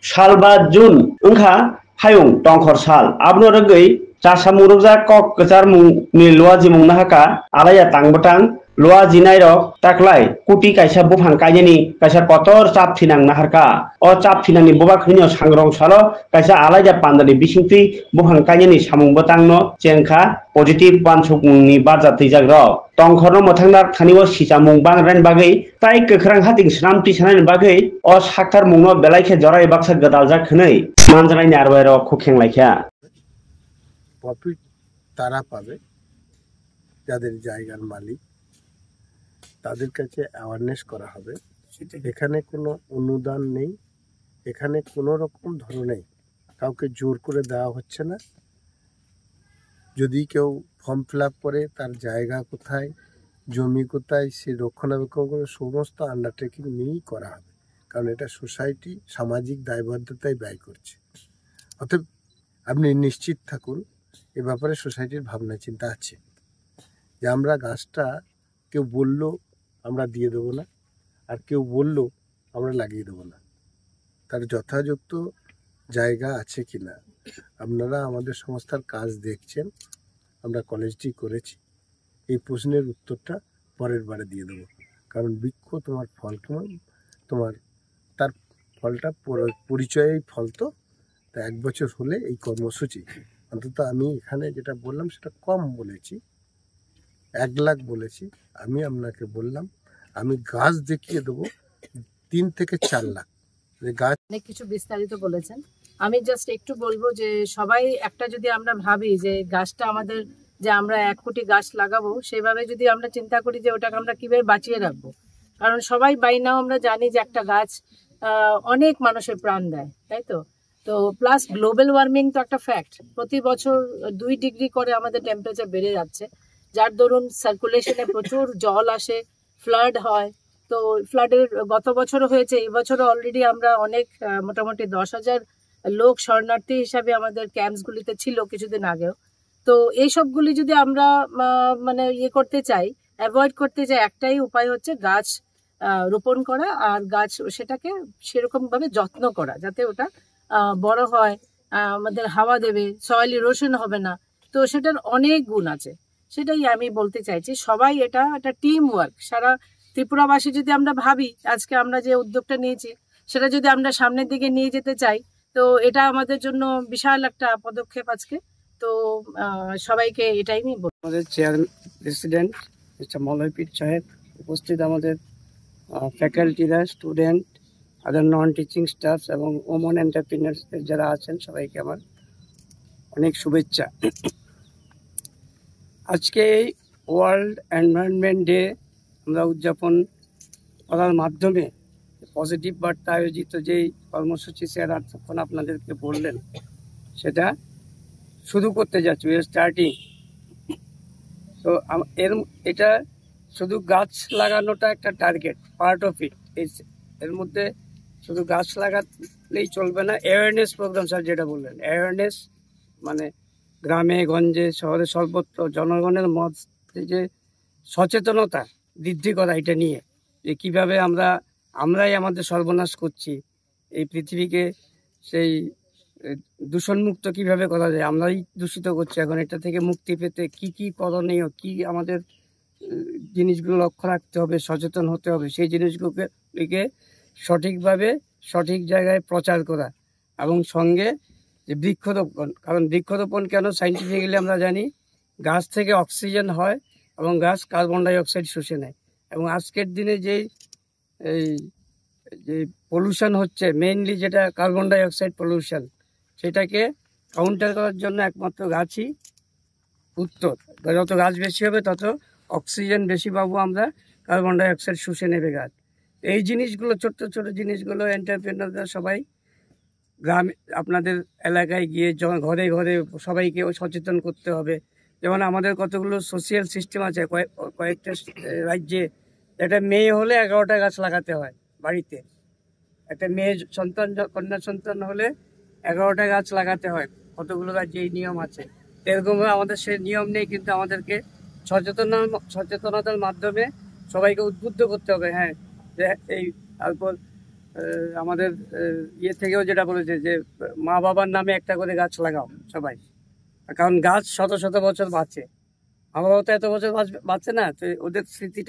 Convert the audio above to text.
साल बा जुन ओंखा हायुं टंखर साल abno rwgui chasa murukjak kok kwchar mungni luaji mungna haka alaya tangbotang luaji nairok taklai kuti kaisa buphang kainani kaisa kotor chap thinang naharka o chap thinangni bubak hino sangrong salo kaisa alaya pandani bisingtwi buphang kainani samung botangno chengkha positive bansuk mungni barja twijak rok tongkhorno mothangnar thanio sisamung bangrani bagui tai kwkhrang hating snamti sanani bagui o saktar mungno belaikhe jorai baksa gadaljak khwnui manjanai narbai rok khukhenglaikhya profit তারা পাবে যাদের জায়গার মালিক তাদের কাছে awareness করা হবে। এখানে কোনো অনুদান নেই, এখানে কোনো রকম ধরনের কাউকে জোর করে দেওয়া হচ্ছে না। যদি কেউ ফর্ম ফিল আপ করে তার জায়গা কোথায়, জমি কোথায়, সে রক্ষণাবেক্ষণ করে সমস্ত আন্ডারটেকিং নিয়েই করা হবে, কারণ এটা সোসাইটি সামাজিক দায়বদ্ধতায় ব্যয় করছে। অতএব আপনি নিশ্চিত থাকুন এ ব্যাপারে সোসাইটির ভাবনা চিন্তা আছে যে আমরা গাছটা কেউ বললো আমরা দিয়ে দেবো না, আর কেউ বললো আমরা লাগিয়ে দেবো না, তার যথাযথ জায়গা আছে কি না। আপনারা আমাদের সংস্থার কাজ দেখছেন, আমরা কলেজটি করেছি, এই প্রশ্নের উত্তরটা পরের বারে দিয়ে দেবো। কারণ বৃক্ষ তোমার ফল তোমার তার ফলটা পরিচয়েই ফল, তো তা 1 বছর হলে এই কর্মসূচি অন্তত আমি এখানে যেটা বললাম সেটা কম বলেছি, 1 লাখ বলেছি। আমি আপনাকে বললাম আমি গাছ দেখিয়ে দেবো 3 থেকে 4 লাখ গাছ। অনেক কিছু বিস্তারিত বলেছেন, আমি জাস্ট একটু বলবো যে সবাই একটা যদি আমরা ভাবি যে গাছটা আমাদের, যে আমরা 1 কোটি গাছ লাগাবো, সেভাবে যদি আমরা চিন্তা করি যে ওটাকে আমরা কিভাবে বাঁচিয়ে রাখবো। কারণ সবাই বাইনাও আমরা জানি যে একটা গাছ অনেক মানুষের প্রাণ দেয়, তাই তো। তো প্লাস গ্লোবাল ওয়ার্মিং তো একটা ফ্যাক্ট, প্রতি বছর 2 ডিগ্রি করে আমাদের টেম্পারেচার বেড়ে যাচ্ছে, যার দরুন সার্কুলেশনে প্রচুর জল আসে, ফ্লাড হয়। তো ফ্লাডের গত বছরও হয়েছে, এবছরও অলরেডি আমরা অনেক মোটামুটি 10,000 লোক শরণার্থী হিসাবে আমাদের ক্যাম্পসগুলিতে ছিল কিছুদিন আগেও। তো এই সবগুলি যদি আমরা মানে করতে চাই, অ্যাভয়েড করতে চাই, একটাই উপায় হচ্ছে গাছ রোপণ করা, আর গাছ সেটাকে সেরকমভাবে যত্ন করা যাতে ওটা বড় হয়, আমাদের হাওয়া দেবে, সয়েল ইরোশন হবে না। তো সেটার অনেক গুণ আছে, সেটাই আমি বলতে চাইছি। সবাই এটা একটা টিম ওয়ার্ক, সারা ত্রিপুরাবাসী যদি আমরা ভাবি আজকে আমরা যে উদ্যোগটা নিয়েছি সেটা যদি আমরা সামনের দিকে নিয়ে যেতে চাই, তো এটা আমাদের জন্য বিশাল একটা পদক্ষেপ আজকে। তো সবাইকে এটাই আমি বলবো। আমাদের চেয়ার প্রেসিডেন্ট মিস্টার মলয় পীর সাহেব, উপস্থিত আমাদের ফ্যাকাল্টিরা, স্টুডেন্ট, আদার নন টিচিং স্টাফ এবং ওমেন এন্টারপ্রিনার্স যারা আছেন, সবাইকে আমার অনেক শুভেচ্ছা। আজকে এই ওয়ার্ল্ড এনভায়রনমেন্ট ডে আমরা উদযাপন করার মাধ্যমে পজিটিভ বার্তা আয়োজিত যেই কর্মসূচি স্যার তখন আপনাদেরকে বললেন, সেটা শুরু করতে যাচ্ছি, উই আর স্টার্টিং। তো এটা শুধু গাছ লাগানোটা একটা টার্গেট, পার্ট অফ ইট। এর মধ্যে শুধু গাছ লাগালেই চলবে না, অ্যাওয়ারনেস প্রোগ্রাম স্যার যেটা বললেন, অ্যাওয়ারনেস মানে গ্রামে গঞ্জে শহরে সর্বত্র জনগণের মধ্যে যে সচেতনতা বৃদ্ধি করা, এটা নিয়ে যে কীভাবে আমরাই আমাদের সর্বনাশ করছি, এই পৃথিবীকে সেই দূষণমুক্ত কিভাবে করা যায়, আমরাই দূষিত করছি। এখন এটা থেকে মুক্তি পেতে কি কি করণীয়, কি আমাদের জিনিসগুলো লক্ষ্য রাখতে হবে, সচেতন হতে হবে, সেই জিনিসগুলোকে সঠিকভাবে সঠিক জায়গায় প্রচার করা, এবং সঙ্গে যে বৃক্ষরোপণ। কারণ বৃক্ষরোপণ কেন, সাইন্টিফিক্যালি আমরা জানি গাছ থেকে অক্সিজেন হয় এবং গাছ কার্বন ডাই অক্সাইড শুষে নেয়। এবং আজকের দিনে যে পলিউশন হচ্ছে, মেইনলি যেটা কার্বন ডাই অক্সাইড পলিউশন, সেটাকে কাউন্টার করার জন্য একমাত্র গাছই উত্তর। যত গাছ বেশি হবে তত অক্সিজেন বেশি পাবো আমরা, কার্বন ডাই অক্সাইড শুষে নেবে গাছ। এই জিনিসগুলো, ছোট্ট ছোট জিনিসগুলো এন্টারপ্রেনাররা সবাই গ্রামে আপনাদের এলাকায় গিয়ে ঘরে ঘরে সবাইকে সচেতন করতে হবে। যেমন আমাদের কতগুলো সোশিয়াল সিস্টেম আছে কয়েকটা রাজ্যে, একটা মেয়ে হলে 11টা গাছ লাগাতে হয় বাড়িতে, একটা মেয়ে সন্তান কন্যা সন্তান হলে 11টা গাছ লাগাতে হয়, কতগুলো রাজ্যে এই নিয়ম আছে। এরকম আমাদের সে নিয়ম নেই, কিন্তু আমাদেরকে সচেতনতার মাধ্যমে সবাইকে উদ্বুদ্ধ করতে হবে। হ্যাঁ, যে এই তারপর আমাদের ইয়ে থেকেও যেটা বলেছে যে মা বাবার নামে একটা করে গাছ লাগাও সবাই, কারণ গাছ শত শত বছর বাঁচে, মা বাবা তো এত বছর বাঁচবে না, তো ওদের স্মৃতিটা